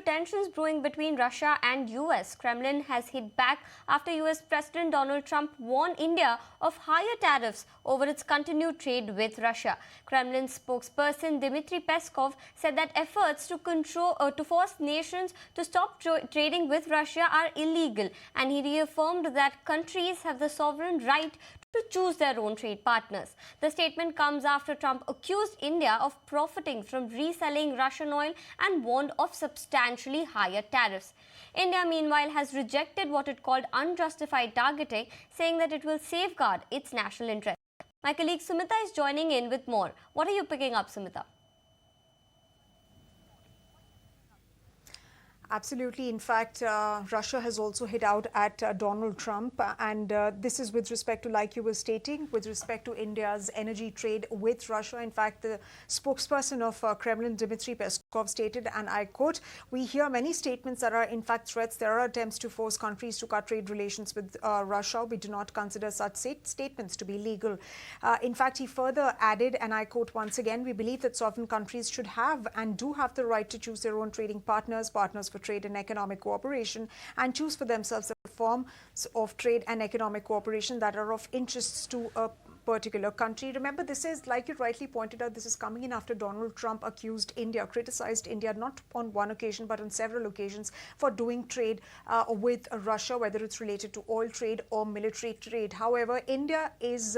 tensions brewing between Russia and US. Kremlin has hit back after US President Donald Trump warned India of higher tariffs over its continued trade with Russia. Kremlin spokesperson Dmitry Peskov said that efforts to force nations to stop trading with Russia are illegal, and he reaffirmed that countries have the sovereign right to choose their own trade partners. The statement comes after Trump accused India of profiting from reselling Russian oil and warned of substantially higher tariffs. India, meanwhile, has rejected what it called unjustified targeting, saying that it will safeguard its national interest. My colleague Sumita is joining in with more. What are you picking up, Sumita? Absolutely. In fact, Russia has also hit out at Donald Trump, and this is with respect to, like you were stating, with respect to India's energy trade with Russia. In fact, the spokesperson of Kremlin, Dmitry Peskov, stated, and I quote, "We hear many statements that are in fact threats. There are attempts to force countries to cut trade relations with Russia. We do not consider such statements to be legal." In fact, he further added, and I quote once again, "We believe that sovereign countries should have and do have the right to choose their own trading partners for trade and economic cooperation, and choose for themselves the forms of trade and economic cooperation that are of interest to a particular country." Remember, this is, like you rightly pointed out, this is coming in after Donald Trump criticized India not on one occasion but on several occasions for doing trade with Russia, whether it's related to oil trade or military trade. However, India is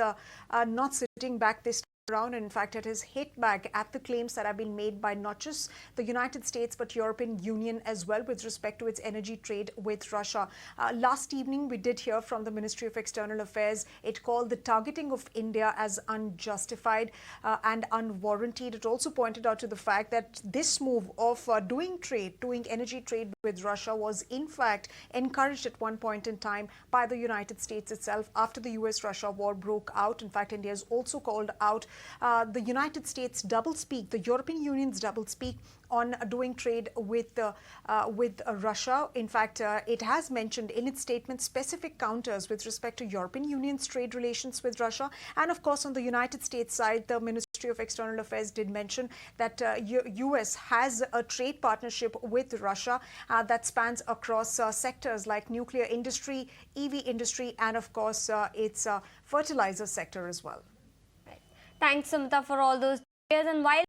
not sitting back this around, and in fact it has hit back at the claims that have been made by not just the United States but European Union as well with respect to its energy trade with Russia. Last evening we did hear from the Ministry of External Affairs. It called the targeting of India as unjustified and unwarranted. It also pointed out to the fact that this move of doing energy trade with Russia was in fact encouraged at one point in time by the United States itself after the US-Russia war broke out. In fact, India has also called out the United States doublespeak, the European Union's doublespeak on doing trade with Russia. In fact, it has mentioned in its statement specific counters with respect to European Union's trade relations with Russia. And of course, on the United States side, the Ministry of External Affairs did mention that US has a trade partnership with Russia that spans across sectors like nuclear industry, EV industry, and of course, its fertilizer sector as well. Thanks, Sumita, for all those details. And while